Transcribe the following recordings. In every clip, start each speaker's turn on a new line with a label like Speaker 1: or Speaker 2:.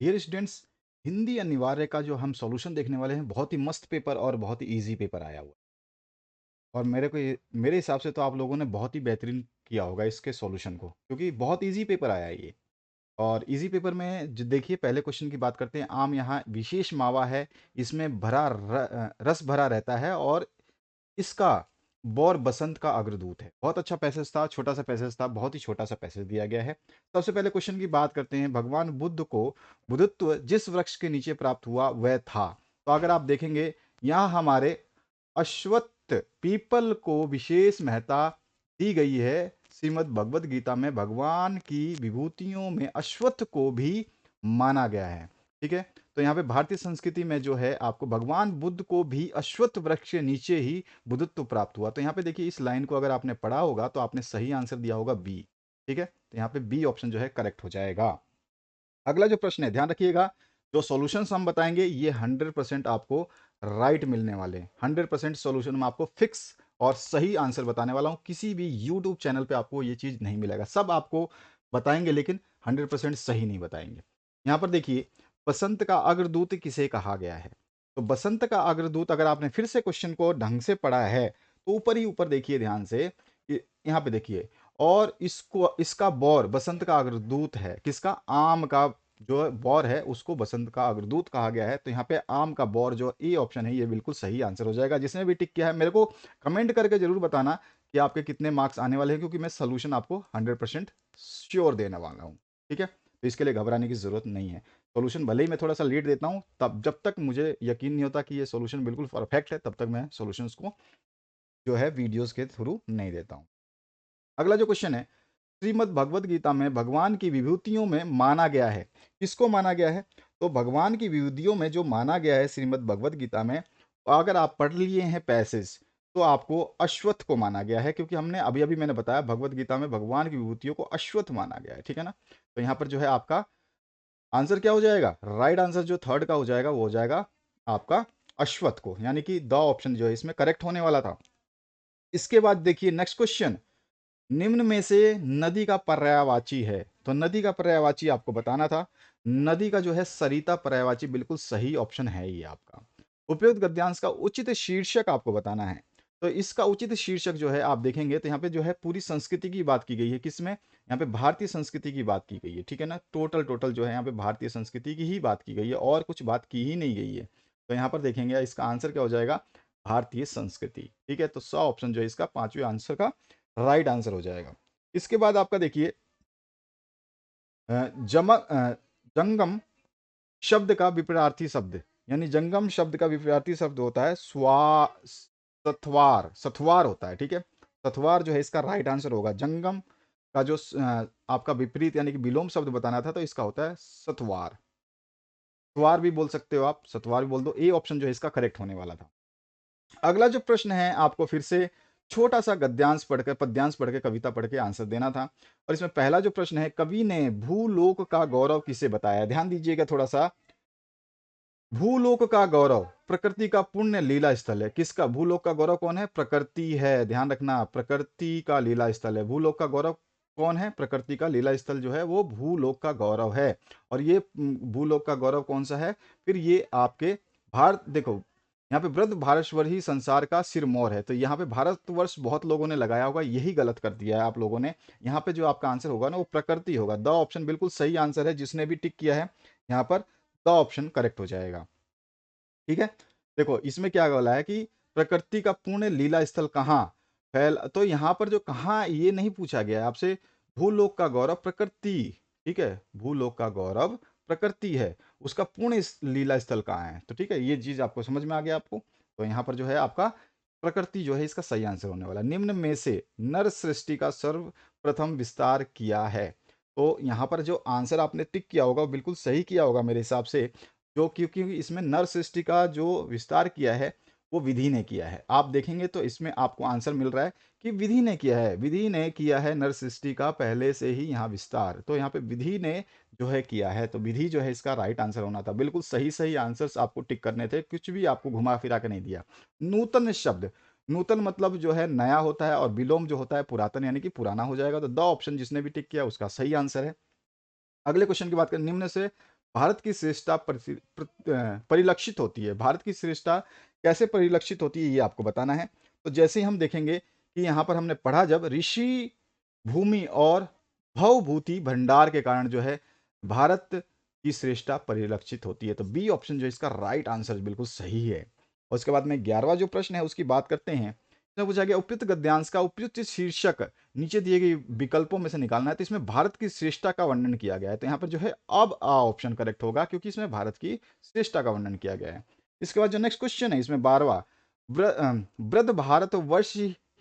Speaker 1: Dear students, Hindi अनिवार्य का जो हम सॉल्यूशन देखने वाले हैं, बहुत ही मस्त पेपर और बहुत ही ईजी पेपर आया हुआ है। और मेरे हिसाब से तो आप लोगों ने बहुत ही बेहतरीन किया होगा इसके सॉल्यूशन को, क्योंकि बहुत ईजी पेपर आया है ये। और इजी पेपर में देखिए, पहले क्वेश्चन की बात करते हैं। आम यहाँ विशेष मावा है, इसमें रस भरा रहता है और इसका बौर बसंत का अग्रदूत है। बहुत अच्छा पैसेज था, छोटा सा पैसेज था, बहुत ही छोटा सा पैसेज दिया गया है। सबसे पहले क्वेश्चन की बात करते हैं। भगवान बुद्ध को बुद्धत्व जिस वृक्ष के नीचे प्राप्त हुआ वह था। तो अगर आप देखेंगे, यहाँ हमारे अश्वत्थ पीपल को विशेष महत्ता दी गई है। श्रीमद् भगवद गीता में भगवान की विभूतियों में अश्वत्थ को भी माना गया है। ठीक है, तो यहाँ पे भारतीय संस्कृति में जो है, आपको भगवान बुद्ध को भी अश्वत्थ वृक्ष के नीचे ही बुद्धत्व प्राप्त हुआ। तो यहाँ पे देखिए, इस लाइन को अगर आपने पढ़ा होगा तो आपने सही आंसर दिया होगा बी। ठीक है, तो यहाँ पे बी ऑप्शन जो है करेक्ट हो जाएगा। अगला जो प्रश्न है, ध्यान रखिएगा, जो सॉल्यूशंस हम बताएंगे ये 100% आपको राइट मिलने वाले हैं। 100% सॉल्यूशन में आपको फिक्स और सही आंसर बताने वाला हूं। किसी भी यूट्यूब चैनल पे आपको ये चीज नहीं मिलेगा। सब आपको बताएंगे लेकिन 100% सही नहीं बताएंगे। यहाँ पर देखिए, बसंत का अग्रदूत किसे कहा गया है। तो बसंत का अग्रदूत, अगर आपने फिर से क्वेश्चन को ढंग से पढ़ा है तो ऊपर ही ऊपर देखिए ध्यान से, यहाँ पे देखिए, और इसको इसका बौर बसंत का अग्रदूत है। किसका? आम का जो बौर है उसको बसंत का अग्रदूत कहा गया है। तो यहाँ पे आम का बौर, जो ए ऑप्शन है, ये बिल्कुल सही आंसर हो जाएगा। जिसने भी टिक किया है, मेरे को कमेंट करके जरूर बताना कि आपके कितने मार्क्स आने वाले हैं, क्योंकि मैं सोल्यूशन आपको 100% श्योर देने वाला हूँ। ठीक है, तो इसके लिए घबराने की जरूरत नहीं है। सोल्यूशन भले ही मैं थोड़ा सा लेट देता हूँ, तब जब तक मुझे यकीन नहीं होता कि ये सोल्यूशन बिल्कुल परफेक्ट है, तब तक मैं सोल्यूशंस को जो है वीडियोस के थ्रू नहीं देता हूँ। अगला जो क्वेश्चन है, श्रीमद् भगवद गीता में भगवान की विभूतियों में माना गया है। किसको माना गया है? तो भगवान की विभूतियों में जो माना गया है श्रीमद् भगवद गीता में, अगर आप पढ़ लिए हैं पैसेज, तो आपको अश्वत्थ को माना गया है। क्योंकि हमने अभी अभी मैंने बताया, भगवद गीता में भगवान की विभूतियों को अश्वत्थ माना गया है। ठीक है ना, तो यहाँ पर जो है आपका आंसर क्या हो जाएगा? राइट आंसर जो थर्ड का हो जाएगा वो हो जाएगा आपका अश्वत्थ को, यानी कि द ऑप्शन जो है इसमें करेक्ट होने वाला था। इसके बाद देखिए नेक्स्ट क्वेश्चन, निम्न में से नदी का पर्यायवाची है। तो नदी का पर्यायवाची आपको बताना था। नदी का जो है सरिता पर्यायवाची बिल्कुल सही ऑप्शन है ये आपका। उपयुक्त गद्यांश का उचित शीर्षक आपको बताना है। तो इसका उचित शीर्षक जो है आप देखेंगे तो यहाँ पे जो है पूरी संस्कृति की बात की गई है। किसमें? यहाँ पे भारतीय संस्कृति की बात की गई है। ठीक है ना, टोटल टोटल जो है यहाँ पे भारतीय संस्कृति की ही बात की गई है, और कुछ बात की ही नहीं गई है। तो यहाँ पर देखेंगे इसका आंसर क्या हो जाएगा? भारतीय संस्कृति। ठीक है, तो 100 ऑप्शन जो है इसका पांचवें आंसर का राइट आंसर हो जाएगा। इसके बाद आपका देखिए, जंगम शब्द का विपरीतार्थी शब्द, यानी जंगम शब्द का विपरीतार्थी शब्द होता है सथवार। सथवार होता है। ठीक है, सथवार जो है इसका राइट आंसर होगा। जंगम का जो आपका विपरीत यानी कि विलोम शब्द बताना था, तो इसका होता है सथवार। सत्वार भी बोल सकते हो आप, सतवार भी बोल दो। ए ऑप्शन जो है इसका करेक्ट होने वाला था। अगला जो प्रश्न है, आपको फिर से छोटा सा गद्यांश पढ़कर, पद्यांश पढ़ के, कविता पढ़ के आंसर देना था। और इसमें पहला जो प्रश्न है, कवि ने भूलोक का गौरव किसे बताया? ध्यान दीजिएगा थोड़ा सा। भूलोक का गौरव प्रकृति का पुण्य लीला स्थल है। किसका? भूलोक का गौरव कौन है? प्रकृति है। ध्यान रखना, प्रकृति का लीला स्थल है भूलोक का गौरव। कौन है? प्रकृति का लीला स्थल जो है वो भूलोक का गौरव है। और ये भूलोक का गौरव कौन सा है? फिर ये आपके भारत, देखो यहाँ पे वृद्ध भारतवर्ष ही संसार का सिरमौर है। तो यहाँ पे भारतवर्ष बहुत लोगों ने लगाया होगा, यही गलत कर दिया है आप लोगों ने। यहाँ पे जो आपका आंसर होगा ना, वो प्रकृति होगा। द ऑप्शन बिल्कुल सही आंसर है। जिसने भी टिक किया है यहाँ पर, द ऑप्शन करेक्ट हो जाएगा। ठीक है, देखो इसमें क्या बोला है कि प्रकृति का पूर्ण लीला स्थल कहाँ फैल, तो यहाँ पर जो कहाँ ये नहीं पूछा गया है आपसे। भूलोक का गौरव प्रकृति। ठीक है, भूलोक का गौरव प्रकृति है, उसका पूर्ण लीला स्थल कहाँ है। तो ठीक है, ये चीज आपको समझ में आ गया आपको। तो यहाँ पर जो है आपका प्रकृति जो है इसका सही आंसर होने वाला। निम्न में से नर सृष्टि का सर्वप्रथम विस्तार किया है। तो यहाँ पर जो आंसर आपने टिक किया होगा वो बिल्कुल सही किया होगा मेरे हिसाब से। जो क्योंकि इसमें नर सृष्टि का जो विस्तार किया है वो विधि ने किया है। आप देखेंगे तो इसमें आपको आंसर मिल रहा है कि विधि ने किया है। विधि ने किया है नर सृष्टि का पहले से ही यहाँ विस्तार। तो यहाँ पे विधि ने जो है किया है, तो विधि जो है इसका राइट आंसर होना था। बिल्कुल सही सही आंसर्स आपको टिक करने थे, कुछ भी आपको घुमा फिरा के नहीं दिया। नूतन शब्द, नूतन मतलब जो है नया होता है, और विलोम जो होता है पुरातन, यानी कि पुराना हो जाएगा। तो द ऑप्शन जिसने भी टिक किया उसका सही आंसर है। अगले क्वेश्चन की बात करें, निम्न से भारत की श्रेष्ठता परिलक्षित होती है। भारत की श्रेष्ठता कैसे परिलक्षित होती है ये आपको बताना है। तो जैसे ही हम देखेंगे कि यहाँ पर हमने पढ़ा जब ऋषि भूमि और भवभूति भंडार के कारण जो है भारत की श्रेष्ठता परिलक्षित होती है। तो बी ऑप्शन जो है इसका राइट आंसर बिल्कुल सही है। और उसके बाद में 11वां जो प्रश्न है उसकी बात करते हैं। इसमें पूछा गया उपयुक्त गद्यांश का उपयुक्त शीर्षक नीचे दिए गए विकल्पों में से निकालना है। तो इसमें भारत की श्रेष्ठता का वर्णन किया गया है। तो यहाँ पर जो है अब आ ऑप्शन करेक्ट होगा क्योंकि इसमें भारत की श्रेष्ठता का वर्णन किया गया है। इसके बाद जो नेक्स्ट क्वेश्चन है इसमें 12वां वृद्ध भारत वर्ष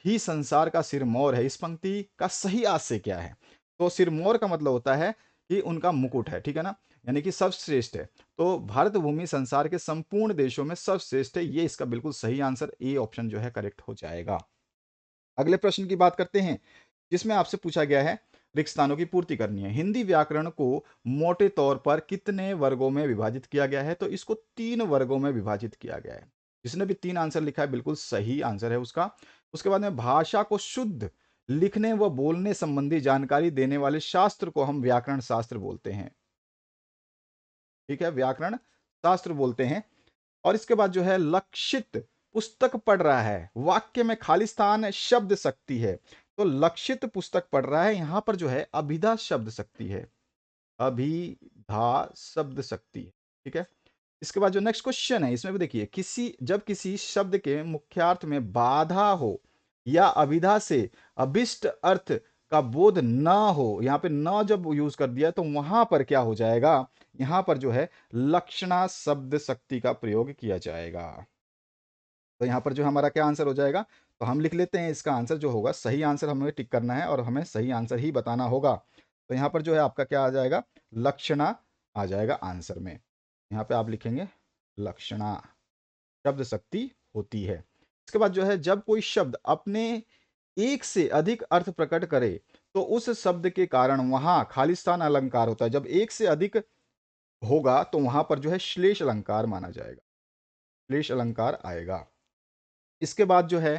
Speaker 1: ही संसार का सिरमौर है, इस पंक्ति का सही आशय क्या है? तो सिरमौर का मतलब होता है कि उनका मुकुट है, ठीक है ना, यानी कि सर्वश्रेष्ठ है। तो भारत भूमि संसार के संपूर्ण देशों में सर्वश्रेष्ठ है, ये इसका बिल्कुल सही आंसर ए ऑप्शन जो है करेक्ट हो जाएगा। अगले प्रश्न की बात करते हैं जिसमें आपसे पूछा गया है रिक्त स्थानों की पूर्ति करनी है। हिंदी व्याकरण को मोटे तौर पर कितने वर्गों में विभाजित किया गया है? तो इसको 3 वर्गों में विभाजित किया गया है। जिसने भी 3 आंसर लिखा है बिल्कुल सही आंसर है उसका। उसके बाद में भाषा को शुद्ध लिखने व बोलने संबंधी जानकारी देने वाले शास्त्र को हम व्याकरण शास्त्र बोलते हैं। ठीक है, व्याकरण शास्त्र बोलते हैं। और इसके बाद जो है लक्षित पुस्तक पढ़ रहा है, वाक्य में खाली स्थान शब्द शक्ति है। तो लक्षित पुस्तक पढ़ रहा है, यहां पर जो है अभिधा शब्द शक्ति है, अभिधा शब्द शक्ति है। ठीक है, इसके बाद जो नेक्स्ट क्वेश्चन है इसमें भी देखिए जब किसी शब्द के मुख्यार्थ में बाधा हो या अभिधा से अभिष्ट अर्थ का बोध ना हो, यहाँ पे न जब यूज कर दिया तो वहां पर क्या हो जाएगा, यहां पर जो है लक्षणा शब्द शक्ति का प्रयोग किया जाएगा। तो यहाँ पर जो हमारा क्या आंसर हो जाएगा, तो हम लिख लेते हैं इसका आंसर जो होगा, सही आंसर हमें टिक करना है और हमें सही आंसर ही बताना होगा। तो यहाँ पर जो है आपका क्या आ जाएगा, लक्षणा आ जाएगा आंसर में। यहाँ पे आप लिखेंगे लक्षणा शब्द शक्ति होती है। इसके बाद जो है जब कोई शब्द अपने एक से अधिक अर्थ प्रकट करे तो उस शब्द के कारण वहां खाली स्थान अलंकार होता है। जब एक से अधिक होगा तो वहां पर जो है श्लेष अलंकार माना जाएगा, श्लेष अलंकार आएगा। इसके बाद जो है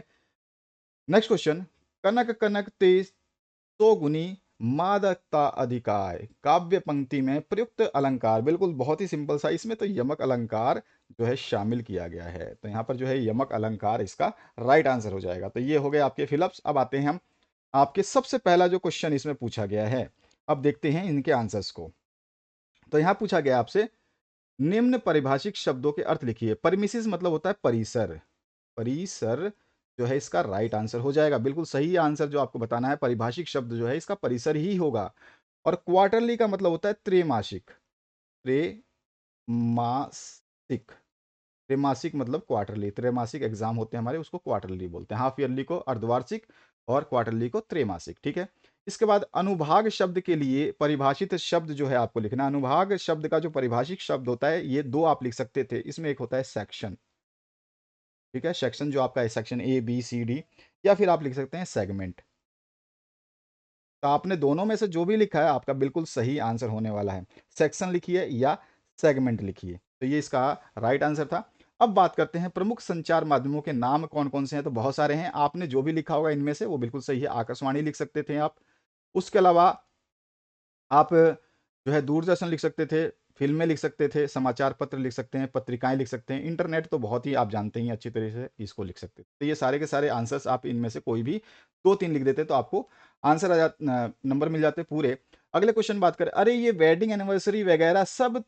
Speaker 1: नेक्स्ट क्वेश्चन, कनक कनक ते सो गुनी मादकता अधिकार काव्य पंक्ति में प्रयुक्त अलंकार, बिल्कुल बहुत ही सिंपल सा, इसमें तो यमक अलंकार जो है शामिल किया गया है। तो यहाँ पर जो है यमक अलंकार इसका राइट आंसर हो जाएगा। तो ये हो गए आपके फिलअप्स। अब आते हैं हम आपके सबसे पहला जो क्वेश्चन इसमें पूछा गया है, अब देखते हैं इनके आंसर्स को। तो यहाँ पूछा गया आपसे निम्न परिभाषिक शब्दों के अर्थ लिखिए। परमिसिस मतलब होता है परिसर, परिसर जो है इसका राइट आंसर हो जाएगा। बिल्कुल सही आंसर जो आपको बताना है, परिभाषिक शब्द जो है इसका परिसर ही होगा। और क्वार्टरली का मतलब होता है त्रैमासिक, त्रैमासिक, त्रैमासिक मतलब क्वार्टरली, त्रैमासिक एग्जाम होते हैं हमारे, उसको क्वार्टरली बोलते हैं। हाफ ईयरली को अर्धवार्षिक और क्वार्टरली को त्रैमासिक। ठीक है, इसके बाद अनुभाग शब्द के लिए परिभाषित शब्द जो है आपको लिखना। अनुभाग शब्द का जो परिभाषिक शब्द होता है ये दो आप लिख सकते थे, इसमें एक होता है सेक्शन। ठीक है, सेक्शन जो आपका है section A B C D, या फिर आप लिख सकते हैं सेगमेंट। तो आपने दोनों में से जो भी लिखा है आपका बिल्कुल सही आंसर होने वाला है। सेक्शन लिखिए या सेगमेंट लिखिए, तो ये इसका राइट आंसर था। अब बात करते हैं प्रमुख संचार माध्यमों के नाम कौन कौन से हैं। तो बहुत सारे हैं, आपने जो भी लिखा होगा इनमें से वो बिल्कुल सही है। आकाशवाणी लिख सकते थे आप, उसके अलावा आप जो है दूरदर्शन लिख सकते थे, फिल्में लिख सकते थे, समाचार पत्र लिख सकते हैं, पत्रिकाएं लिख सकते हैं, इंटरनेट तो बहुत ही आप जानते ही हैं अच्छी तरह से, इसको लिख सकते थे। तो ये सारे के सारे आंसर्स आप इनमें से कोई भी 2-3 लिख देते तो आपको आंसर नंबर मिल जाते पूरे। अगले क्वेश्चन बात करें, अरे ये वेडिंग एनिवर्सरी वगैरह सब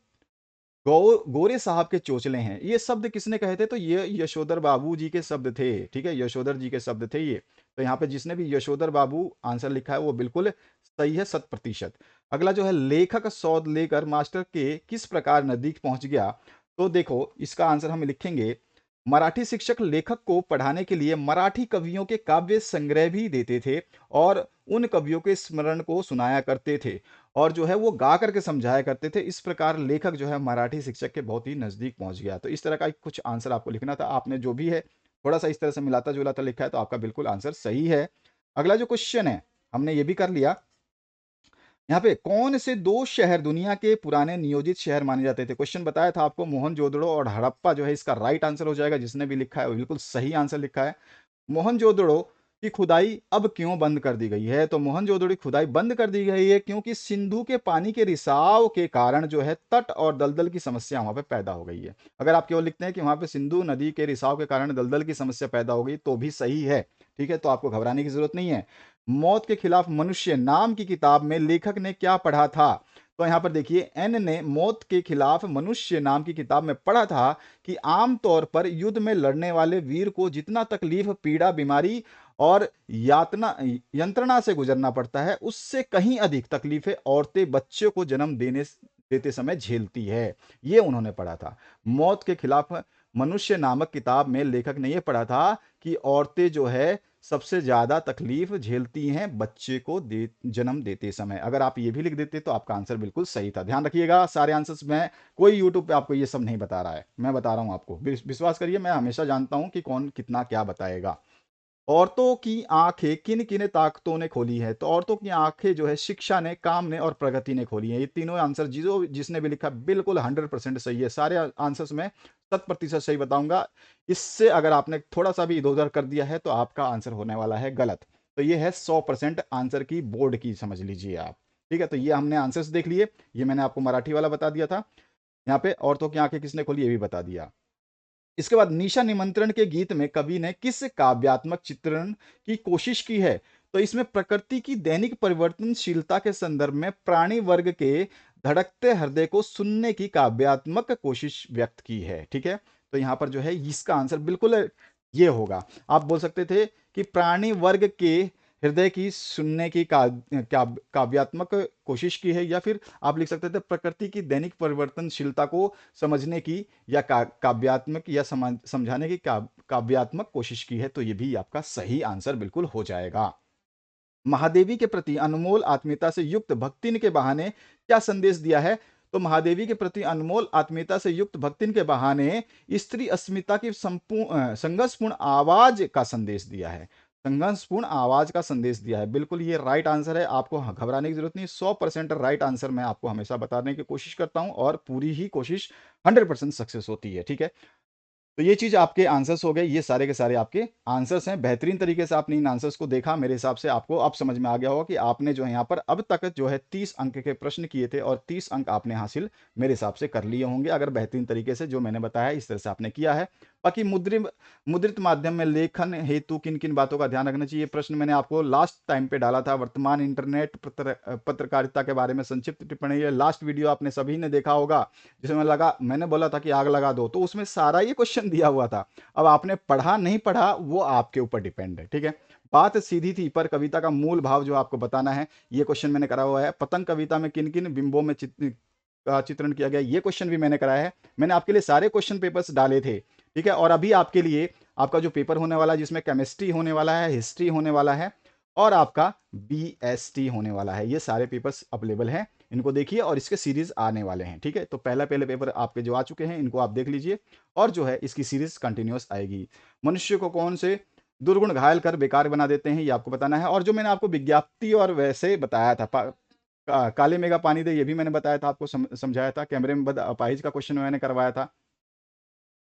Speaker 1: गोरे साहब के चोचले हैं, ये शब्द किसने कहे थे? तो ये यशोधर बाबू जी के शब्द थे। ठीक है, यशोधर जी के शब्द थे ये। तो यहाँ पे जिसने भी यशोधर बाबू आंसर लिखा है वो बिल्कुल सही है, 100%। अगला जो है लेखक सौद लेकर मास्टर के किस प्रकार नजदीक पहुंच गया। तो देखो इसका आंसर हम लिखेंगे, मराठी शिक्षक लेखक को पढ़ाने के लिए मराठी कवियों के काव्य संग्रह भी देते थे और उन कवियों के स्मरण को सुनाया करते थे और जो है वो गा करके समझाया करते थे। इस प्रकार लेखक जो है मराठी शिक्षक के बहुत ही नजदीक पहुंच गया। तो इस तरह का कुछ आंसर आपको लिखना था। आपने जो भी है थोड़ा सा इस तरह से मिलाता जुलाता लिखा है तो आपका बिल्कुल आंसर सही है। अगला जो क्वेश्चन है हमने ये भी कर लिया। यहाँ पे कौन से दो शहर दुनिया के पुराने नियोजित शहर माने जाते थे? क्वेश्चन बताया था आपको मोहनजोदड़ो और हड़प्पा जो है इसका राइट आंसर हो जाएगा। जिसने भी लिखा है वो बिल्कुल सही आंसर लिखा है। मोहनजोदड़ो कि खुदाई अब क्यों बंद कर दी गई है? तो मोहनजोदड़ो की खुदाई बंद कर दी गई है क्योंकि सिंधु के पानी के रिसाव के कारण जो है तट और दलदल की समस्या वहाँ पे पैदा हो गई है। अगर आप केवल लिखते हैं कि वहाँ पे सिंधु नदी के रिसाव के कारण दलदल की समस्या पैदा हो गई तो भी सही है, ठीक है? तो आपको घबराने की ज़रूरत नहीं है। मौत के खिलाफ मनुष्य नाम की किताब में लेखक ने क्या पढ़ा था? तो यहाँ पर देखिए एन ने मौत के खिलाफ मनुष्य नाम की किताब में पढ़ा था कि आम तौर पर युद्ध में लड़ने वाले वीर को जितना तकलीफ, पीड़ा, बीमारी और यातना यंत्रणा से गुजरना पड़ता है, उससे कहीं अधिक तकलीफें औरतें बच्चों को जन्म देते समय झेलती है। ये उन्होंने पढ़ा था। मौत के खिलाफ मनुष्य नामक किताब में लेखक ने यह पढ़ा था कि औरतें जो है सबसे ज्यादा तकलीफ झेलती हैं बच्चे को जन्म देते समय। अगर आप ये भी लिख देते तो आपका आंसर बिल्कुल सही था। ध्यान रखिएगा, सारे आंसर्स में कोई यूट्यूब पे आपको ये सब नहीं बता रहा है, मैं बता रहा हूं आपको। विश्वास करिए, मैं हमेशा जानता हूं कि कौन कितना क्या बताएगा। औरतों की आंखें किन किन ताकतों ने खोली है? तो औरतों की आंखें जो है शिक्षा ने, काम ने और प्रगति ने खोली है। ये तीनों आंसर जिसने भी लिखा बिल्कुल 100% सही है। सारे आंसर्स में 100% सही बताऊंगा। इससे अगर आपने थोड़ा सा भी इधर उधर कर दिया है तो आपका आंसर होने वाला है गलत। तो ये है 100% आंसर की बोर्ड की, समझ लीजिए आप। ठीक है, तो ये हमने आंसर्स देख लिए। ये मैंने आपको मराठी वाला बता दिया था। यहाँ पे औरतों की आंखें किसने खोली ये भी बता दिया। इसके बाद निशा निमंत्रण के गीत में कवि ने किस काव्यात्मक चित्रण की कोशिश की है? तो इसमें प्रकृति की दैनिक परिवर्तनशीलता के संदर्भ में प्राणी वर्ग के धड़कते हृदय को सुनने की काव्यात्मक कोशिश व्यक्त की है। ठीक है, तो यहां पर जो है इसका आंसर बिल्कुल ये होगा। आप बोल सकते थे कि प्राणी वर्ग के हृदय की सुनने की काव्यात्मक कोशिश की है, या फिर आप लिख सकते थे प्रकृति की दैनिक परिवर्तनशीलता को समझने की या काव्यात्मक या समझाने की काव्यात्मक कोशिश की है। तो ये भी आपका सही आंसर बिल्कुल हो जाएगा। महादेवी के प्रति अनमोल आत्मीयता से युक्त भक्ति के बहाने क्या संदेश दिया है? तो महादेवी के प्रति अनमोल आत्मीयता से युक्त भक्ति के बहाने स्त्री अस्मिता की संघर्षपूर्ण आवाज का संदेश दिया है। संघर्षपूर्ण आवाज का संदेश दिया है, बिल्कुल ये राइट आंसर है। आपको घबराने की जरूरत नहीं, 100% राइट आंसर मैं आपको हमेशा बताने की कोशिश करता हूं और पूरी ही कोशिश 100% सक्सेस होती है। ठीक है, तो ये चीज आपके आंसर्स हो गए। ये सारे के सारे आपके आंसर्स हैं। बेहतरीन तरीके से आपने इन आंसर्स को देखा। मेरे हिसाब से आपको अब समझ में आ गया होगा कि आपने जो है यहाँ पर अब तक जो है 30 अंक के प्रश्न किए थे और 30 अंक आपने हासिल मेरे हिसाब से कर लिए होंगे, अगर बेहतरीन तरीके से जो मैंने बताया इस तरह से आपने किया है। बाकी मुद्रित माध्यम में लेखन हेतु किन किन बातों का ध्यान रखना चाहिए, प्रश्न मैंने आपको लास्ट टाइम पे डाला था। वर्तमान इंटरनेट पत्रकारिता के बारे में संक्षिप्त टिप्पणी, ये लास्ट वीडियो आपने सभी ने देखा होगा, जिसमें मैंने बोला था कि आग लगा दो, तो उसमें सारा ये क्वेश्चन दिया हुआ था। अब आपने पढ़ा नहीं पढ़ा वो आपके ऊपर डिपेंड है। ठीक है, बात सीधी थी, पर कविता का मूल भाव जो आपको बताना है ये क्वेश्चन मैंने करा हुआ है। पतंग कविता में किन किन बिंबों में का चित्रण किया गया, ये क्वेश्चन भी मैंने कराया है। मैंने आपके लिए सारे क्वेश्चन पेपर्स डाले थे। ठीक है, और अभी आपके लिए आपका जो पेपर होने वाला है जिसमें केमिस्ट्री होने वाला है, हिस्ट्री होने वाला है और आपका बीएसटी होने वाला है, ये सारे पेपर्स अवेलेबल हैं। इनको देखिए और इसके सीरीज आने वाले हैं। ठीक है, तो पहले पेपर आपके जो आ चुके हैं इनको आप देख लीजिए और जो है इसकी सीरीज कंटिन्यूअस आएगी। मनुष्य को कौन से दुर्गुण घायल कर बेकार बना देते हैं, ये आपको बताना है। और जो मैंने आपको विज्ञप्ति और वैसे बताया था, काले मेगा पानी दे, ये भी मैंने बताया था आपको, समझाया था। कैमरे में बद अपाहिज का क्वेश्चन मैंने करवाया था।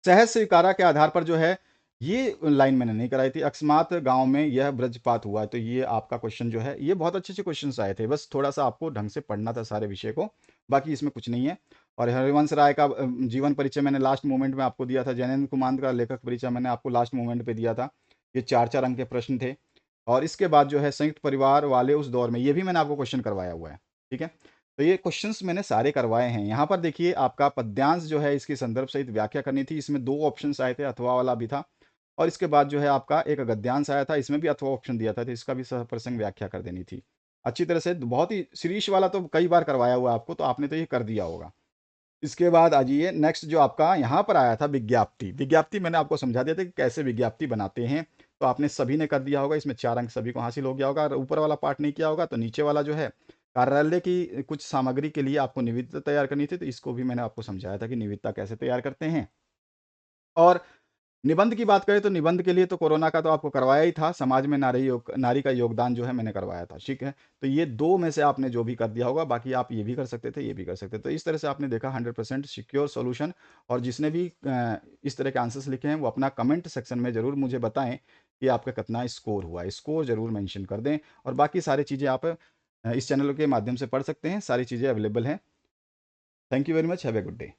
Speaker 1: सहज स्वीकारा के आधार पर जो है ये लाइन मैंने नहीं कराई थी। अकस्मात गांव में यह वज्रपात हुआ, तो ये आपका क्वेश्चन जो है, ये बहुत अच्छे अच्छे क्वेश्चंस आए थे, बस थोड़ा सा आपको ढंग से पढ़ना था सारे विषय को, बाकी इसमें कुछ नहीं है। और हरिवंश राय का जीवन परिचय मैंने लास्ट मोमेंट में आपको दिया था। जैनेन्द्र कुमार का लेखक परिचय मैंने आपको लास्ट मोमेंट पे दिया था। ये 4 4 अंक के प्रश्न थे। और इसके बाद जो है संयुक्त परिवार वाले उस दौर में, ये भी मैंने आपको क्वेश्चन करवाया हुआ है। ठीक है, तो ये क्वेश्चंस मैंने सारे करवाए हैं। यहाँ पर देखिए आपका पद्यांश जो है इसकी संदर्भ सहित व्याख्या करनी थी, इसमें 2 ऑप्शंस आए थे, अथवा वाला भी था। और इसके बाद जो है आपका एक गद्यांश आया था, इसमें भी अथवा ऑप्शन दिया था, तो इसका भी प्रसंग व्याख्या कर देनी थी अच्छी तरह से। बहुत ही शीरीष वाला तो कई बार करवाया हुआ आपको, तो आपने तो ये कर दिया होगा। इसके बाद आ जाइए नेक्स्ट, जो आपका यहाँ पर आया था विज्ञप्ति। विज्ञप्ति मैंने आपको समझा दिया था कि कैसे विज्ञप्ति बनाते हैं, तो आपने सभी ने कर दिया होगा। इसमें 4 अंक सभी को हासिल हो गया होगा। और ऊपर वाला पार्ट नहीं किया होगा तो नीचे वाला जो है कार्यालय की कुछ सामग्री के लिए आपको निविदा तैयार करनी थी, तो इसको भी मैंने आपको समझाया था कि निविदा कैसे तैयार करते हैं। और निबंध की बात करें तो निबंध के लिए तो कोरोना का तो आपको करवाया ही था। समाज में नारी का योगदान जो है मैंने करवाया था। ठीक है, तो ये 2 में से आपने जो भी कर दिया होगा, बाकी आप ये भी कर सकते थे, ये भी कर सकते थे। तो इस तरह से आपने देखा 100% सिक्योर सॉल्यूशन। और जिसने भी इस तरह के आंसर्स लिखे हैं वो अपना कमेंट सेक्शन में ज़रूर मुझे बताएं कि आपका कितना स्कोर हुआ है। स्कोर ज़रूर मेंशन कर दें और बाकी सारी चीज़ें आप इस चैनल के माध्यम से पढ़ सकते हैं, सारी चीज़ें अवेलेबल हैं। Thank you very much, have a good day.